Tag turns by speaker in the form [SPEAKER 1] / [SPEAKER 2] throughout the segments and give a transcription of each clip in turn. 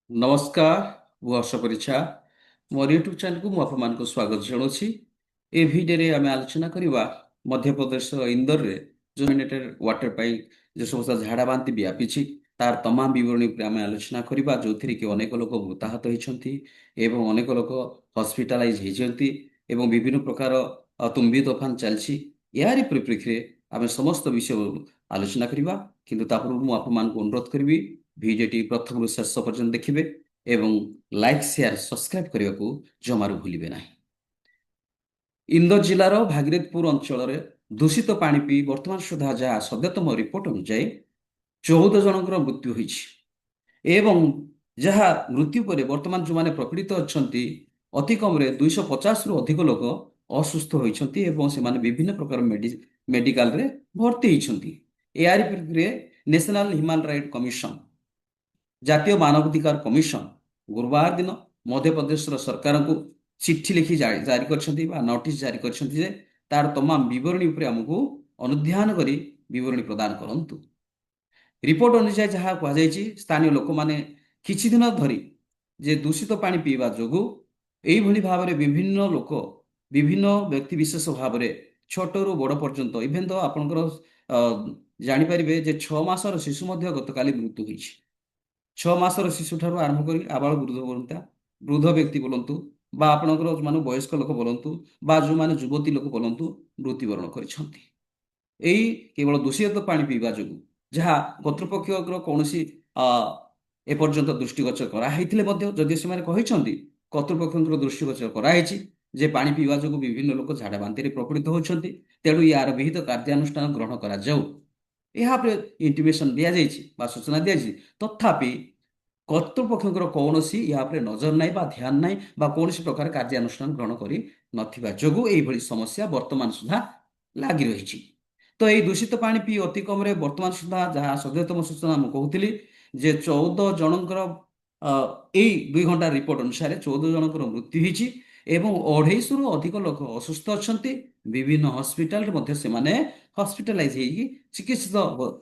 [SPEAKER 1] ନମସ୍କାର, ମୁଁ ହର୍ଷ ପରିଛା। ମୋର ୟୁଟ୍ୟୁବ ଚ୍ୟାନେଲକୁ ମୁଁ ଆପଣମାନଙ୍କୁ ସ୍ୱାଗତ ଜଣାଉଛି। ଏ ଭିଡ଼ିଓରେ ଆମେ ଆଲୋଚନା କରିବା ମଧ୍ୟପ୍ରଦେଶର ଇନ୍ଦୋରରେ ଯେଉଁ ମିନେଟେଡ୍ ୱାଟର ପାଇଁ ଯେ ସମସ୍ତ ଝାଡ଼ା ବାନ୍ତି ବ୍ୟାପିଛି ତାର ତମାମ ବିବରଣୀ ଉପରେ ଆମେ ଆଲୋଚନା କରିବା, ଯେଉଁଥିରେ କି ଅନେକ ଲୋକ ମୃତାହତ ହୋଇଛନ୍ତି ଏବଂ ଅନେକ ଲୋକ ହସ୍ପିଟାଲାଇଜ ହୋଇଛନ୍ତି ଏବଂ ବିଭିନ୍ନ ପ୍ରକାର ତୁମ୍ବି ତୋଫାନ ଚାଲିଛି। ଏହାରି ପରିପ୍ରେକ୍ଷୀରେ ଆମେ ସମସ୍ତ ବିଷୟ ଆଲୋଚନା କରିବା, କିନ୍ତୁ ତା ପୂର୍ବରୁ ମୁଁ ଆପଣମାନଙ୍କୁ ଅନୁରୋଧ କରିବି ଭିଡ଼ିଓଟି ପ୍ରଥମରୁ ଶେଷ ପର୍ଯ୍ୟନ୍ତ ଦେଖିବେ ଏବଂ ଲାଇକ୍ ସେୟାର ସବସ୍କ୍ରାଇବ କରିବାକୁ ଜମାରୁ ଭୁଲିବେ ନାହିଁ। ଇନ୍ଦୋର ଜିଲ୍ଲାର ଭାଗୀରଥପୁର ଅଞ୍ଚଳରେ ଦୂଷିତ ପାଣି ପିଇ ବର୍ତ୍ତମାନ ସୁଦ୍ଧା ଯାହା ସଦ୍ୟତମ ରିପୋର୍ଟ ଅନୁଯାୟୀ 14 ଜଣଙ୍କର ମୃତ୍ୟୁ ହୋଇଛି ଏବଂ ଯାହା ମୃତ୍ୟୁ ପରେ ବର୍ତ୍ତମାନ ଯେଉଁମାନେ ପ୍ରପୀଡ଼ିତ ଅଛନ୍ତି ଅତି କମରେ 250ରୁ ଅଧିକ ଲୋକ ଅସୁସ୍ଥ ହୋଇଛନ୍ତି ଏବଂ ସେମାନେ ବିଭିନ୍ନ ପ୍ରକାର ମେଡିକାଲରେ ଭର୍ତ୍ତି ହୋଇଛନ୍ତି। ଏହାରି ପରିପ୍ରେକ୍ଷୀରେ ନ୍ୟାସନାଲ ହ୍ୟୁମାନ ରାଇଟ୍ କମିଶନ, ଜାତୀୟ ମାନବାଧିକାର କମିଶନ ଗୁରୁବାର ଦିନ ମଧ୍ୟପ୍ରଦେଶର ସରକାରଙ୍କୁ ଚିଠି ଲେଖି ଜାରି କରିଛନ୍ତି ବା ନୋଟିସ ଜାରି କରିଛନ୍ତି ଯେ ତାର ତମାମ ବିବରଣୀ ଉପରେ ଆମକୁ ଅନୁଧ୍ୟାନ କରି ବିବରଣୀ ପ୍ରଦାନ କରନ୍ତୁ। ରିପୋର୍ଟ ଅନୁଯାୟୀ ଯାହା କୁହାଯାଇଛି, ସ୍ଥାନୀୟ ଲୋକମାନେ କିଛି ଦିନ ଧରି ଯେ ଦୂଷିତ ପାଣି ପିଇବା ଯୋଗୁଁ ଏଇଭଳି ଭାବରେ ବିଭିନ୍ନ ଲୋକ ବିଭିନ୍ନ ବ୍ୟକ୍ତି ବିଶେଷ ଭାବରେ ଛୋଟରୁ ବଡ଼ ପର୍ଯ୍ୟନ୍ତ ଇଭେନ୍ ତ ଆପଣଙ୍କର ଅ, ଜାଣିପାରିବେ ଯେ 6 ମାସର ଶିଶୁ ମଧ୍ୟ ଗତକାଲି ମୃତ୍ୟୁ ହୋଇଛି। 6 ମାସର ଶିଶୁଠାରୁ ଆରମ୍ଭ କରି ଆବାଳ ବୃଦ୍ଧ ବନିତା ବୃଦ୍ଧ ବ୍ୟକ୍ତି ବୋଲନ୍ତୁ ବା ଆପଣଙ୍କର ଯେଉଁମାନେ ବୟସ୍କ ଲୋକ ବୋଲନ୍ତୁ ବା ଯେଉଁମାନେ ଯୁବତୀ ଲୋକ ବୋଲନ୍ତୁ ମୃତ୍ୟୁବରଣ କରିଛନ୍ତି ଏଇ କେବଳ ଦୂଷିତ ପାଣି ପିଇବା ଯୋଗୁଁ, ଯାହା କର୍ତ୍ତୃପକ୍ଷଙ୍କର କୌଣସି ଅ, ଏପର୍ଯ୍ୟନ୍ତ ଦୃଷ୍ଟିଗୋଚର କରାହେଇଥିଲେ ମଧ୍ୟ ଯଦି ସେମାନେ କହିଛନ୍ତି କର୍ତ୍ତୃପକ୍ଷଙ୍କର ଦୃଷ୍ଟିଗୋଚର କରାହେଇଛି ଯେ ପାଣି ପିଇବା ଯୋଗୁଁ ବିଭିନ୍ନ ଲୋକ ଝାଡ଼ା ବାନ୍ତିରେ ପ୍ରପୀଡ଼ିତ ହେଉଛନ୍ତି, ତେଣୁ ୟାର ବିହିତ କାର୍ଯ୍ୟାନୁଷ୍ଠାନ ଗ୍ରହଣ କରାଯାଉ ଏହା ଉପରେ ଇଣ୍ଟିମେସନ ଦିଆଯାଇଛି ବା ସୂଚନା ଦିଆଯାଇଛି। ତଥାପି କର୍ତ୍ତୃପକ୍ଷଙ୍କର କୌଣସି ଏହା ଉପରେ ନଜର ନାହିଁ ବା ଧ୍ୟାନ ନାହିଁ ବା କୌଣସି ପ୍ରକାର କାର୍ଯ୍ୟାନୁଷ୍ଠାନ ଗ୍ରହଣ କରି ନଥିବା ଯୋଗୁଁ ଏଇଭଳି ସମସ୍ୟା ବର୍ତ୍ତମାନ ସୁଦ୍ଧା ଲାଗି ରହିଛି। ତ ଏଇ ଦୂଷିତ ପାଣି ପିଇ ଅତି କମରେ ବର୍ତ୍ତମାନ ସୁଦ୍ଧା ଯାହା ସଦ୍ୟତମ ସୂଚନା ମୁଁ କହୁଥିଲି ଯେ 14 ଜଣଙ୍କର ଅ, ଏଇ 2 ଘଣ୍ଟା ରିପୋର୍ଟ ଅନୁସାରେ 14 ଜଣଙ୍କର ମୃତ୍ୟୁ ହେଇଛି ଏବଂ 250ରୁ ଅଧିକ ଲୋକ ଅସୁସ୍ଥ ଅଛନ୍ତି। ବିଭିନ୍ନ ହସ୍ପିଟାଲରେ ମଧ୍ୟ ସେମାନେ ହସ୍ପିଟାଲାଇଜ ହେଇକି ଚିକିତ୍ସିତ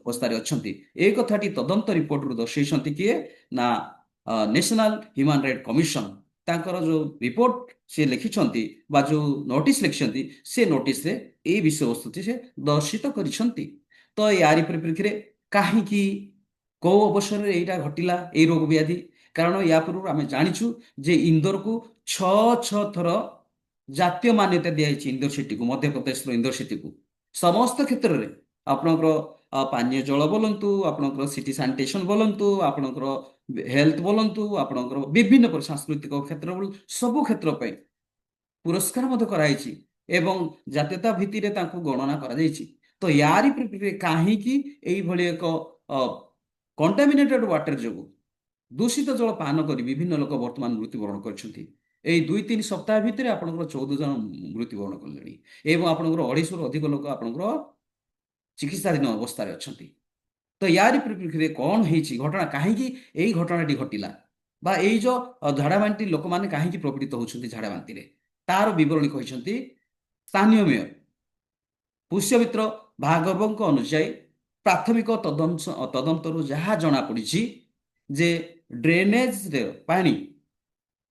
[SPEAKER 1] ଅବସ୍ଥାରେ ଅଛନ୍ତି। ଏ କଥାଟି ତଦନ୍ତ ରିପୋର୍ଟରୁ ଦର୍ଶାଇଛନ୍ତି କିଏ ନା ନ୍ୟାସନାଲ ହ୍ୟୁମାନ ରାଇଟ୍ କମିଶନ ତାଙ୍କର ଯେଉଁ ରିପୋର୍ଟ ସେ ଲେଖିଛନ୍ତି ବା ଯେଉଁ ନୋଟିସ ଲେଖିଛନ୍ତି ସେ ନୋଟିସରେ ଏଇ ବିଷୟବସ୍ତୁଟି ସେ ଦର୍ଶିତ କରିଛନ୍ତି। ତ ୟାରି ପରିପ୍ରେକ୍ଷୀରେ କାହିଁକି କୋଉ ଅବସରରେ ଏଇଟା ଘଟିଲା ଏଇ ରୋଗ ବ୍ୟାଧି? କାରଣ ୟା ପୂର୍ବରୁ ଆମେ ଜାଣିଛୁ ଯେ ଇନ୍ଦୋରକୁ ଛଅ ଛଅ ଥର ଜାତୀୟ ମାନ୍ୟତା ଦିଆଯାଇଛି ଇନ୍ଦୋର ସିଟିକୁ, ମଧ୍ୟପ୍ରଦେଶର ଇନ୍ଦୋର ସିଟିକୁ ସମସ୍ତ କ୍ଷେତ୍ରରେ ଆପଣଙ୍କର ପାନୀୟ ଜଳ ବୋଲନ୍ତୁ, ଆପଣଙ୍କର ସିଟି ସାନିଟେସନ ବୋଲନ୍ତୁ, ଆପଣଙ୍କର ହେଲ୍ଥ ବୋଲନ୍ତୁ, ଆପଣଙ୍କର ବିଭିନ୍ନ ସାଂସ୍କୃତିକ କ୍ଷେତ୍ର ସବୁ କ୍ଷେତ୍ର ପାଇଁ ପୁରସ୍କାର ମଧ୍ୟ କରାଯାଇଛି ଏବଂ ଜାତୀୟତା ଭିତ୍ତିରେ ତାଙ୍କୁ ଗଣନା କରାଯାଇଛି। ତ ୟାରି ପରିପ୍ରେକ୍ଷୀରେ କାହିଁକି ଏଇଭଳି ଏକ କଣ୍ଟାମିନେଟେଡ୍ ୱାଟର ଯୋଗୁଁ ଦୂଷିତ ଜଳ ପାନ କରି ବିଭିନ୍ନ ଲୋକ ବର୍ତ୍ତମାନ ମୃତ୍ୟୁବରଣ କରିଛନ୍ତି? ଏଇ 2-3 ସପ୍ତାହ ଭିତରେ ଆପଣଙ୍କର 14 ଜଣ ମୃତ୍ୟୁବରଣ କଲେଣି ଏବଂ ଆପଣଙ୍କର 250ରୁ ଅଧିକ ଲୋକ ଆପଣଙ୍କର ଚିକିତ୍ସାଧୀନ ଅବସ୍ଥାରେ ଅଛନ୍ତି। ତ ୟାରି ପରିପ୍ରେକ୍ଷୀରେ କ'ଣ ହେଇଛି ଘଟଣା, କାହିଁକି ଏଇ ଘଟଣାଟି ଘଟିଲା ବା ଏଇ ଯୋଉ ଝାଡ଼ା ବାନ୍ତି ଲୋକମାନେ କାହିଁକି ପ୍ରପୀଡ଼ିତ ହେଉଛନ୍ତି ଝାଡ଼ା ବାନ୍ତିରେ, ତାର ବିବରଣୀ କହିଛନ୍ତି ସ୍ଥାନୀୟ ମେୟର ପୁଷ୍ୟମିତ୍ର ଭାର୍ଗବଙ୍କ ଅନୁଯାୟୀ ପ୍ରାଥମିକ ତଦନ୍ତରୁ ଯାହା ଜଣାପଡ଼ିଛି ଯେ ଡ୍ରେନେଜରେ ପାଣି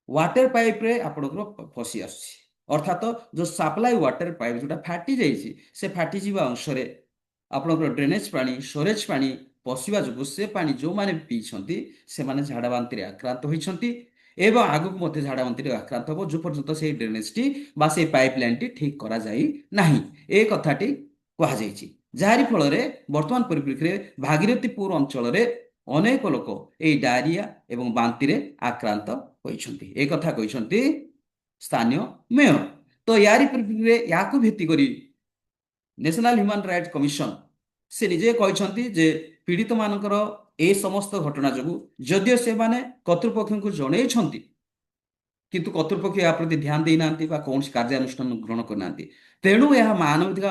[SPEAKER 1] ୱାଟର ପାଇପ୍ରେ ଆପଣଙ୍କର ଫସି ଆସୁଛି, ଅର୍ଥାତ ଯେଉଁ ସପ୍ଲାଇ ୱାଟର ପାଇପ୍ ଯେଉଁଟା ଫାଟି ଯାଇଛି ସେ ଫାଟିଯିବା ଅଂଶରେ ଆପଣଙ୍କର ଡ୍ରେନେଜ ପାଣି ସ୍ୱୋରେଜ ପାଣି ପଶିବା ଯୋଗୁଁ ସେ ପାଣି ଯେଉଁମାନେ ପିଇଛନ୍ତି ସେମାନେ ଝାଡ଼ା ବାନ୍ତିରେ ଆକ୍ରାନ୍ତ ହୋଇଛନ୍ତି ଏବଂ ଆଗକୁ ମଧ୍ୟ ଝାଡ଼ା ବାନ୍ତିରେ ଆକ୍ରାନ୍ତ ହେବ ଯେଉଁ ପର୍ଯ୍ୟନ୍ତ ସେଇ ଡ୍ରେନେଜଟି ବା ସେଇ ପାଇପ୍ ଲାଇନଟି ଠିକ୍ କରାଯାଇ ନାହିଁ। ଏ କଥାଟି କୁହାଯାଇଛି, ଯାହାରି ଫଳରେ ବର୍ତ୍ତମାନ ପରିପ୍ରେକ୍ଷୀରେ ଭାଗୀରଥୀପୁର ଅଞ୍ଚଳରେ ଅନେକ ଲୋକ ଏଇ ଡାଇରିଆ ଏବଂ ବାନ୍ତିରେ ଆକ୍ରାନ୍ତ ହୋଇଛନ୍ତି। ଏ କଥା କହିଛନ୍ତି ସ୍ଥାନୀୟ ମେୟର। ତ ୟାରି ପରିପ୍ରେକ୍ଷୀରେ ୟାକୁ ଭିତ୍ତି କରି ନ୍ୟାସନାଲ ହ୍ୟୁମାନ ରାଇଟ୍ସ କମିଶନ ସେ ନିଜେ କହିଛନ୍ତି ଯେ ପୀଡ଼ିତ ମାନଙ୍କର ଏ ସମସ୍ତ ଘଟଣା ଯୋଗୁଁ ଯଦିଓ ସେମାନେ କର୍ତ୍ତୃପକ୍ଷଙ୍କୁ ଜଣେଇଛନ୍ତି କିନ୍ତୁ କର୍ତ୍ତୃପକ୍ଷ ଏହା ପ୍ରତି ଧ୍ୟାନ ଦେଇନାହାନ୍ତି ବା କୌଣସି କାର୍ଯ୍ୟାନୁଷ୍ଠାନ ଗ୍ରହଣ କରିନାହାନ୍ତି, ତେଣୁ ଏହା ମାନବିକ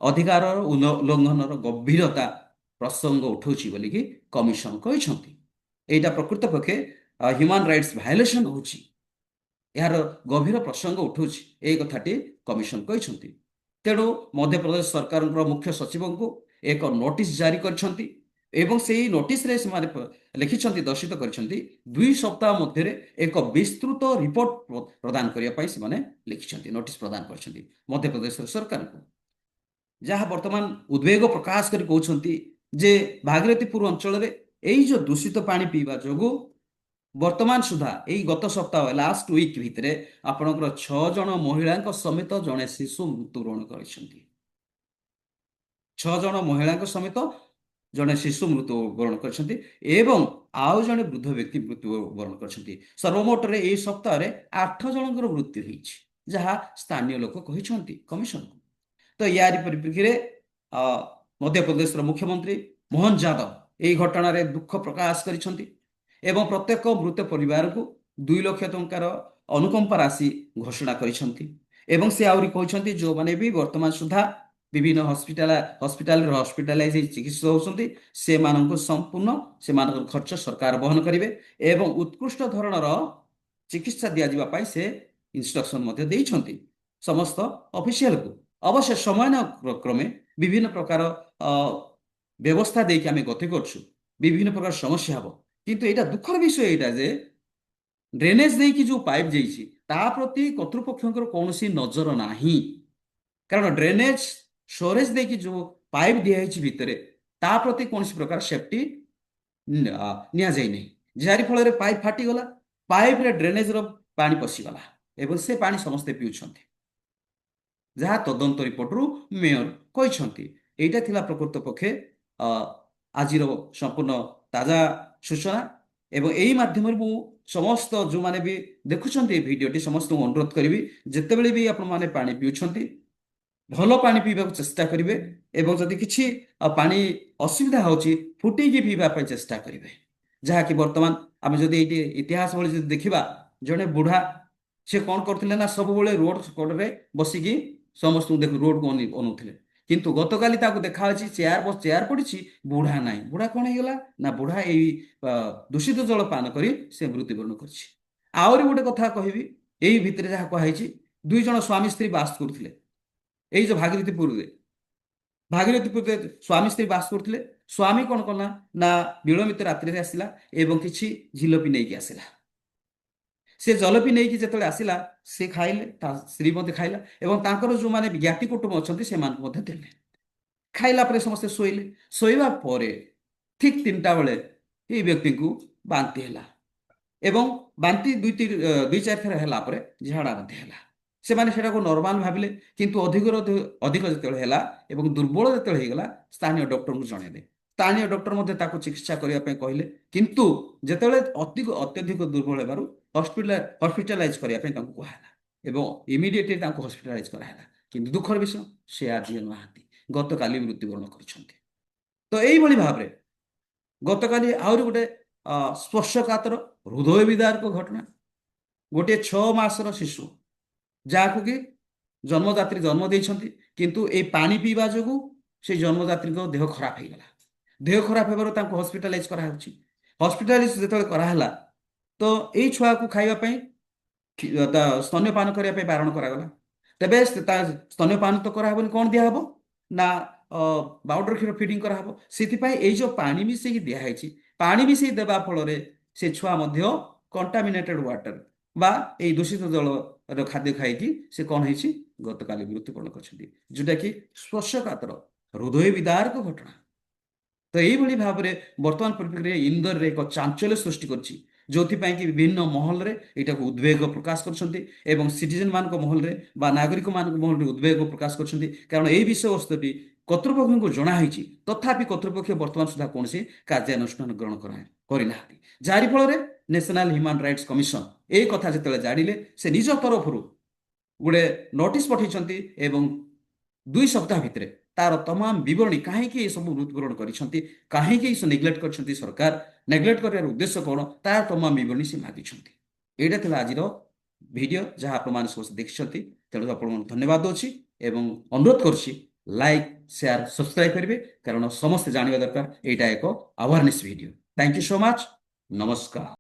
[SPEAKER 1] ଅଧିକାରର ଉଲ୍ଲଂଘନର ଗଭୀରତା ପ୍ରସଙ୍ଗ ଉଠୁଛି ବୋଲିକି କମିଶନ କହିଛନ୍ତି। ଏଇଟା ପ୍ରକୃତ ପକ୍ଷେ ହ୍ୟୁମାନ ରାଇଟ୍ସ ଭାୟୋଲେସନ ହେଉଛି, ଏହାର ଗଭୀର ପ୍ରସଙ୍ଗ ଉଠୁଛି, ଏଇ କଥାଟି କମିଶନ କହିଛନ୍ତି। ତେଣୁ ମଧ୍ୟପ୍ରଦେଶ ସରକାରଙ୍କର ମୁଖ୍ୟ ସଚିବଙ୍କୁ ଏକ ନୋଟିସ ଜାରି କରିଛନ୍ତି ଏବଂ ସେଇ ନୋଟିସରେ ସେମାନେ ଲେଖିଛନ୍ତି, ଦର୍ଶିତ କରିଛନ୍ତି 2 ସପ୍ତାହ ମଧ୍ୟରେ ଏକ ବିସ୍ତୃତ ରିପୋର୍ଟ ପ୍ରଦାନ କରିବା ପାଇଁ ସେମାନେ ଲେଖିଛନ୍ତି, ନୋଟିସ ପ୍ରଦାନ କରିଛନ୍ତି ମଧ୍ୟପ୍ରଦେଶର ସରକାରଙ୍କୁ। ଯାହା ବର୍ତ୍ତମାନ ଉଦ୍ବେଗ ପ୍ରକାଶ କରି କହୁଛନ୍ତି ଯେ ଭାଗୀରଥୀପୁର ଅଞ୍ଚଳରେ ଏଇ ଯୋଉ ଦୂଷିତ ପାଣି ପିଇବା ଯୋଗୁଁ ବର୍ତ୍ତମାନ ସୁଦ୍ଧା ଏଇ ଗତ ସପ୍ତାହ ଲାଷ୍ଟ ୱିକ୍ ଭିତରେ ଆପଣଙ୍କର 6 ଜଣ ମହିଳାଙ୍କ ସମେତ ଜଣେ ଶିଶୁ ମୃତ୍ୟୁବରଣ କରିଛନ୍ତି। 6 ଜଣ ମହିଳାଙ୍କ ସମେତ ଜଣେ ଶିଶୁ ମୃତ୍ୟୁବରଣ କରିଛନ୍ତି ଏବଂ ଆଉ ଜଣେ ବୃଦ୍ଧ ବ୍ୟକ୍ତି ମୃତ୍ୟୁବରଣ କରିଛନ୍ତି। ସର୍ବମୋଟରେ ଏହି ସପ୍ତାହରେ 8 ଜଣଙ୍କର ମୃତ୍ୟୁ ହୋଇଛି, ଯାହା ସ୍ଥାନୀୟ ଲୋକ କହିଛନ୍ତି କମିଶନକୁ। ତ ୟାରି ପରିପ୍ରେକ୍ଷୀରେ ମଧ୍ୟପ୍ରଦେଶର ମୁଖ୍ୟମନ୍ତ୍ରୀ ମୋହନ ଯାଦବ ଏହି ଘଟଣାରେ ଦୁଃଖ ପ୍ରକାଶ କରିଛନ୍ତି ଏବଂ ପ୍ରତ୍ୟେକ ମୃତ ପରିବାରକୁ 2 ଲକ୍ଷ ଟଙ୍କାର ଅନୁକମ୍ପା ରାଶି ଘୋଷଣା କରିଛନ୍ତି। ଏବଂ ସେ ଆହୁରି କହିଛନ୍ତି ଯେଉଁମାନେ ବି ବର୍ତ୍ତମାନ ସୁଦ୍ଧା ବିଭିନ୍ନ ହସ୍ପିଟାଲରେ ହସ୍ପିଟାଲାଇଜ ହେଇ ଚିକିତ୍ସିତ ହେଉଛନ୍ତି ସେମାନଙ୍କୁ ସମ୍ପୂର୍ଣ୍ଣ ସେମାନଙ୍କ ଖର୍ଚ୍ଚ ସରକାର ବହନ କରିବେ ଏବଂ ଉତ୍କୃଷ୍ଟ ଧରଣର ଚିକିତ୍ସା ଦିଆଯିବା ପାଇଁ ସେ ଇନଷ୍ଟ୍ରକ୍ସନ ମଧ୍ୟ ଦେଇଛନ୍ତି ସମସ୍ତ ଅଫିସିଆଲକୁ। ଅବଶ୍ୟ ସମୟ କ୍ରମେ ବିଭିନ୍ନ ପ୍ରକାର ବ୍ୟବସ୍ଥା ଦେଇକି ଆମେ ଗତି କରୁଛୁ, ବିଭିନ୍ନ ପ୍ରକାର ସମସ୍ୟା ହେବ, କିନ୍ତୁ ଏଇଟା ଦୁଃଖର ବିଷୟ ଏଇଟା ଯେ ଡ୍ରେନେଜ ଦେଇକି ଯୋଉ ପାଇପ୍ ଯାଇଛି ତା ପ୍ରତି କର୍ତ୍ତୃପକ୍ଷଙ୍କର କୌଣସି ନଜର ନାହିଁ। କାରଣ ଡ୍ରେନେଜ ଷ୍ଟୋରେଜ ଦେଇକି ଯୋଉ ପାଇପ୍ ଦିଆଯାଇଛି ଭିତରେ ତା ପ୍ରତି କୌଣସି ପ୍ରକାର ସେଫ୍ଟି ନିଆଯାଇ ନାହିଁ, ଯାହାରି ଫଳରେ ପାଇପ୍ ଫାଟିଗଲା, ପାଇପ୍ରେ ଡ୍ରେନେଜର ପାଣି ପଶିଗଲା ଏବଂ ସେ ପାଣି ସମସ୍ତେ ପିଉଛନ୍ତି, ଯାହା ତଦନ୍ତ ରିପୋର୍ଟରୁ ମେୟର କହିଛନ୍ତି। ଏଇଟା ଥିଲା ପ୍ରକୃତ ପକ୍ଷେ ଆଜିର ସମ୍ପୂର୍ଣ୍ଣ ତାଜା ସୂଚନା ଏବଂ ଏହି ମାଧ୍ୟମରେ ମୁଁ ସମସ୍ତ ଯେଉଁମାନେ ବି ଦେଖୁଛନ୍ତି ଏ ଭିଡ଼ିଓଟି ସମସ୍ତଙ୍କୁ ଅନୁରୋଧ କରିବି, ଯେତେବେଳେ ବି ଆପଣମାନେ ପାଣି ପିଉଛନ୍ତି ଭଲ ପାଣି ପିଇବାକୁ ଚେଷ୍ଟା କରିବେ ଏବଂ ଯଦି କିଛି ପାଣି ଅସୁବିଧା ହେଉଛି ଫୁଟେଇକି ପିଇବା ପାଇଁ ଚେଷ୍ଟା କରିବେ। ଯାହାକି ବର୍ତ୍ତମାନ ଆମେ ଯଦି ଏଇଠି ଇତିହାସ ଭଳି ଯଦି ଦେଖିବା, ଜଣେ ବୁଢ଼ା ସେ କ'ଣ କରୁଥିଲେ ନା ସବୁବେଳେ ରୋଡ କଡ଼ରେ ବସିକି ସମସ୍ତଙ୍କୁ ରୋଡକୁ ଅନଉଥିଲେ, କିନ୍ତୁ ଗତକାଲି ତାକୁ ଦେଖାଯାଉଛି ଚେୟାର ପଡ଼ିଛି, ବୁଢ଼ା ନାହିଁ। ବୁଢ଼ା କ'ଣ ହେଇଗଲା ନା ବୁଢ଼ା ଏଇ ଦୂଷିତ ଜଳ ପାନ କରି ସେ ମୃତ୍ୟୁବରଣ କରିଛି। ଆହୁରି ଗୋଟେ କଥା କହିବି, ଏଇ ଭିତରେ ଯାହା କୁହାଯାଇଛି 2 ଜଣ ସ୍ୱାମୀ ସ୍ତ୍ରୀ ବାସ କରୁଥିଲେ ଏଇ ଯୋଉ ଭାଗୀରଥୀପୁରରେ ସ୍ୱାମୀ ସ୍ତ୍ରୀ ବାସ କରୁଥିଲେ। ସ୍ୱାମୀ କ'ଣ କଲା ନା ବିଳମ୍ବିତ ରାତ୍ରିରେ ଆସିଲା ଏବଂ କିଛି ଝିଲପି ନେଇକି ଆସିଲା। ସେ ଜଲପି ନେଇକି ଯେତେବେଳେ ଆସିଲା ସେ ଖାଇଲେ, ତା ସ୍ତ୍ରୀ ମଧ୍ୟ ଖାଇଲା ଏବଂ ତାଙ୍କର ଯେଉଁମାନେ ଜ୍ଞାତି କୁଟୁମ୍ବ ଅଛନ୍ତି ସେମାନଙ୍କୁ ମଧ୍ୟ ଦେଲେ। ଖାଇଲା ପରେ ସମସ୍ତେ ଶୋଇଲେ। ଶୋଇବା ପରେ ଠିକ୍ 3ଟା ବେଳେ ଏଇ ବ୍ୟକ୍ତିଙ୍କୁ ବାନ୍ତି ହେଲା ଏବଂ ବାନ୍ତି 2-4 ଥର ହେଲା ପରେ ଝାଡ଼ା ମଧ୍ୟ ହେଲା। ସେମାନେ ସେଟାକୁ ନର୍ମାଲ ଭାବିଲେ, କିନ୍ତୁ ଅଧିକ ଯେତେବେଳେ ହେଲା ଏବଂ ଦୁର୍ବଳ ଯେତେବେଳେ ହେଇଗଲା ସ୍ଥାନୀୟ ଡକ୍ଟରଙ୍କୁ ଜଣେଇଲେ। ସ୍ଥାନୀୟ ଡକ୍ଟର ମଧ୍ୟ ତାକୁ ଚିକିତ୍ସା କରିବା ପାଇଁ କହିଲେ, କିନ୍ତୁ ଯେତେବେଳେ ଅତ୍ୟଧିକ ଦୁର୍ବଳ ହେବାରୁ ହସ୍ପିଟାଲାଇଜ କରିବା ପାଇଁ ତାଙ୍କୁ କୁହାହେଲା ଏବଂ ଇମିଡିଏଟଲି ତାଙ୍କୁ ହସ୍ପିଟାଲାଇଜ କରାହେଲା। କିନ୍ତୁ ଦୁଃଖର ବିଷୟ ସେ ଆଜି ନାହାନ୍ତି, ଗତକାଲି ମୃତ୍ୟୁବରଣ କରିଛନ୍ତି। ତ ଏଇଭଳି ଭାବରେ ଗତକାଲି ଆହୁରି ଗୋଟେ ସ୍ପର୍ଶକାତର ହୃଦୟ ବିଦାରକ ଘଟଣା। ଗୋଟିଏ 6 ମାସର ଶିଶୁ ଯାହାକୁ କି ଜନ୍ମଦାତ୍ରୀ ଜନ୍ମ ଦେଇଛନ୍ତି, କିନ୍ତୁ ଏଇ ପାଣି ପିଇବା ଯୋଗୁଁ ସେ ଜନ୍ମଦାତ୍ରୀଙ୍କ ଦେହ ଖରାପ ହେଇଗଲା। ଦେହ ଖରାପ ହେବାରୁ ତାଙ୍କୁ ହସ୍ପିଟାଲାଇଜ କରାହେଉଛି। ହସ୍ପିଟାଲାଇଜ ଯେତେବେଳେ କରାହେଲା ତ ଏଇ ଛୁଆକୁ ଖାଇବା ପାଇଁ ସ୍ତନ୍ୟପାନ କରିବା ପାଇଁ ବାରଣ କରାଗଲା। ତେବେ ତା ସ୍ତନ୍ୟପାନ ତ କରାହେବନି, କ'ଣ ଦିଆହେବ ନା ପାଉଡର କ୍ଷୀର ଫିଡିଂ କରାହେବ। ସେଥିପାଇଁ ଏଇ ଯୋଉ ପାଣି ମିଶେଇକି ଦିଆହେଇଛି, ପାଣି ମିଶେଇ ଦେବା ଫଳରେ ସେ ଛୁଆ ମଧ୍ୟ କଣ୍ଟାମିନେଟେଡ ୱାଟର ବା ଏଇ ଦୂଷିତ ଜଳର ଖାଦ୍ୟ ଖାଇକି ସେ କ'ଣ ହେଇଛି ଗତକାଲି ମୃତ୍ୟୁବରଣ କରିଛନ୍ତି, ଯୋଉଟାକି ସ୍ପର୍ଶକାତର ହୃଦୟ ବିଦାରକ ଘଟଣା। ତ ଏଇଭଳି ଭାବରେ ବର୍ତ୍ତମାନ ପରିପ୍ରେକ୍ଷୀରେ ଇନ୍ଦୋରରେ ଏକ ଚାଞ୍ଚଲ୍ୟ ସୃଷ୍ଟି କରିଛି, ଯୋଉଥିପାଇଁ କି ବିଭିନ୍ନ ମହଲରେ ଏଇଟାକୁ ଉଦ୍ବେଗ ପ୍ରକାଶ କରୁଛନ୍ତି ଏବଂ ସିଟିଜେନ ମାନଙ୍କ ମହଲରେ ବା ନାଗରିକ ମାନଙ୍କ ମହଲରେ ଉଦ୍ବେଗ ପ୍ରକାଶ କରୁଛନ୍ତି। କାରଣ ଏହି ବିଷୟବସ୍ତୁଟି କର୍ତ୍ତୃପକ୍ଷଙ୍କୁ ଜଣାହେଇଛି, ତଥାପି କର୍ତ୍ତୃପକ୍ଷ ବର୍ତ୍ତମାନ ସୁଦ୍ଧା କୌଣସି କାର୍ଯ୍ୟାନୁଷ୍ଠାନ ଗ୍ରହଣ କରିନାହାନ୍ତି, ଯାହାରି ଫଳରେ ନ୍ୟାସନାଲ ହ୍ୟୁମାନ ରାଇଟ୍ସ କମିଶନ ଏଇ କଥା ଯେତେବେଳେ ଜାଣିଲେ ସେ ନିଜ ତରଫରୁ ଗୋଟେ ନୋଟିସ ପଠାଇଛନ୍ତି ଏବଂ 2 ସପ୍ତାହ ଭିତରେ ତାର ତମାମ ବିବରଣୀ କାହିଁକି ଏସବୁ ମୃତ୍ୟୁବରଣ କରିଛନ୍ତି, କାହିଁକି ନେଗ୍ଲେକ୍ଟ କରିଛନ୍ତି, ସରକାର ନେଗ୍ଲେକ୍ଟ କରିବାର ଉଦ୍ଦେଶ୍ୟ କ'ଣ, ତାର ତମାମ ବିବରଣୀ ସେ ମାଗିଛନ୍ତି। ଏଇଟା ଥିଲା ଆଜିର ଭିଡ଼ିଓ ଯାହା ଆପଣମାନେ ସମସ୍ତେ ଦେଖିଛନ୍ତି। ତେଣୁ ଆପଣଙ୍କୁ ଧନ୍ୟବାଦ ଦେଉଛି ଏବଂ ଅନୁରୋଧ କରୁଛି ଲାଇକ୍ ସେୟାର ସବସ୍କ୍ରାଇବ କରିବେ, କାରଣ ସମସ୍ତେ ଜାଣିବା ଦରକାର ଏଇଟା ଏକ awareness video. Thank you so much. ନମସ୍କାର।